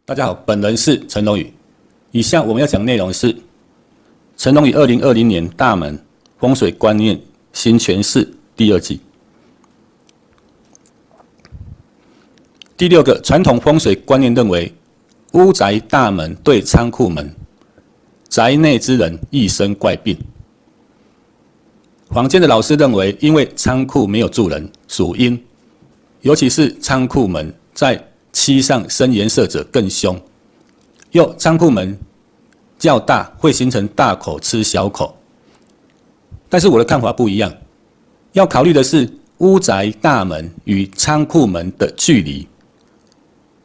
大家好，本人是陈龙宇。以下我们要讲的内容是陈龙宇2020年大门风水观念新诠释第2季。第6个传统风水观念认为，屋宅大门对仓库门，宅内之人易生怪病。坊间的老师认为，因为仓库没有住人，属阴，尤其是仓库门在漆上深颜色者更凶。又仓库门较大，会形成大口吃小口。但是我的看法不一样，要考虑的是屋宅大门与仓库门的距离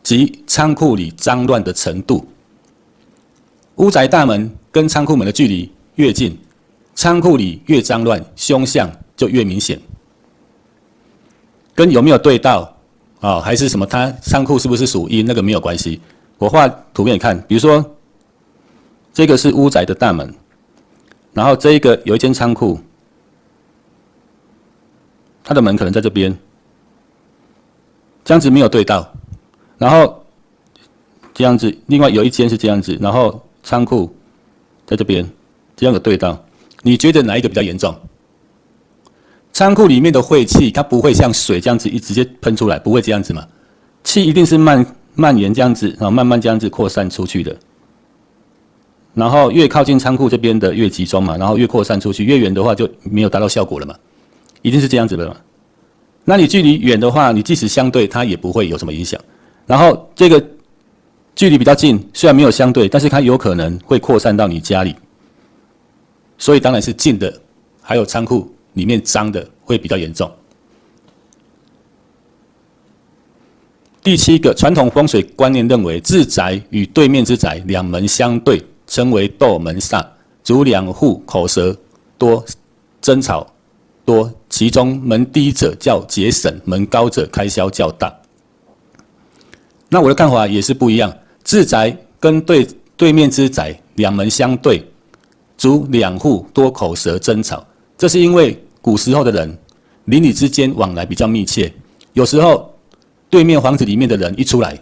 及仓库里脏乱的程度。屋宅大门跟仓库门的距离越近，仓库里越脏乱，凶相就越明显。跟有没有对到还是什么？它仓库是不是属阴？那个没有关系。我画图给你看，比如说这个是屋宅的大门，然后这一个有一间仓库，它的门可能在这边，这样子没有对到，然后这样子，另外有一间是这样子，然后仓库在这边，这样有对到。你觉得哪一个比较严重？仓库里面的晦气，它不会像水这样子直接喷出来，不会这样子嘛？气一定是蔓延这样子，然后慢慢这样子扩散出去的。然后越靠近仓库这边的越集中嘛，然后越扩散出去，越远的话就没有达到效果了嘛，一定是这样子的嘛。那你距离远的话，你即使相对，它也不会有什么影响。然后这个距离比较近，虽然没有相对，但是它有可能会扩散到你家里，所以当然是近的，还有仓库里面脏的会比较严重。第7个传统风水观念认为，自宅与对面之宅两门相对，称为斗门煞，主两户口舌多，争吵多，其中门低者较节省，门高者开销较大。那我的看法也是不一样，自宅跟对面之宅两门相对，主两户多口舌争吵，这是因为古时候的人邻里之间往来比较密切，有时候对面房子里面的人一出来，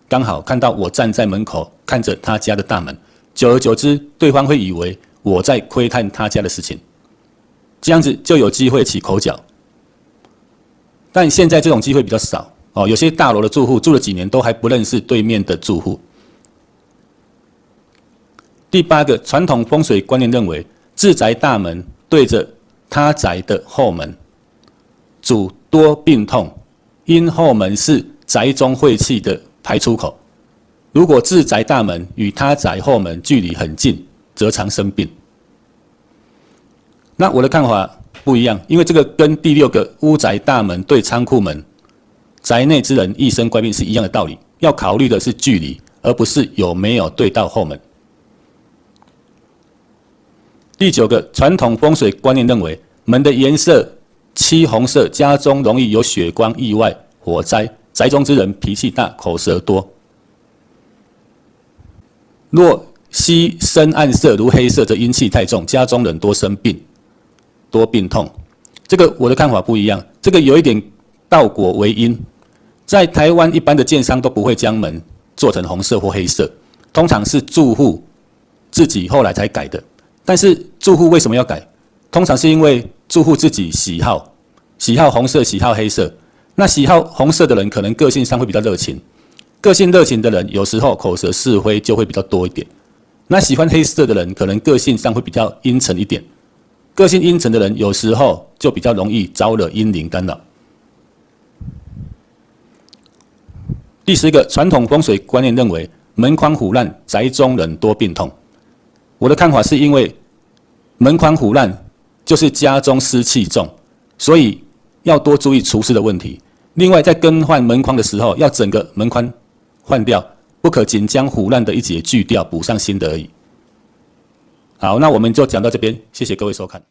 刚好看到我站在门口看着他家的大门，久而久之，对方会以为我在窥探他家的事情，这样子就有机会起口角。但现在这种机会比较少有些大楼的住户住了几年都还不认识对面的住户。第8个传统风水观念认为，自宅大门对着他宅的后门，主多病痛，因后门是宅中晦气的排出口。如果自宅大门与他宅后门距离很近，则常生病。那我的看法不一样，因为这个跟第6个屋宅大门对仓库门，宅内之人易生怪病是一样的道理。要考虑的是距离，而不是有没有对到后门。第9个传统风水观念认为，门的颜色漆红色，家中容易有血光、意外、火灾，宅中之人脾气大，口舌多。若漆深暗色如黑色，则阴气太重，家中人多生病，多病痛。这个我的看法不一样，这个有一点倒果为因。在台湾一般的建商都不会将门做成红色或黑色，通常是住户自己后来才改的。但是住户为什么要改？通常是因为住户自己喜好红色，喜好黑色。那喜好红色的人可能个性上会比较热情，个性热情的人有时候口舌是非就会比较多一点。那喜欢黑色的人可能个性上会比较阴沉一点，个性阴沉的人有时候就比较容易招惹阴灵干扰。第10个传统风水观念认为，门框腐烂，宅中人多病痛。我的看法是因为门框腐烂就是家中湿气重，所以要多注意除湿的问题。另外，在更换门框的时候，要整个门框换掉，不可仅将腐烂的一节锯掉，补上新的而已。好，那我们就讲到这边，谢谢各位收看。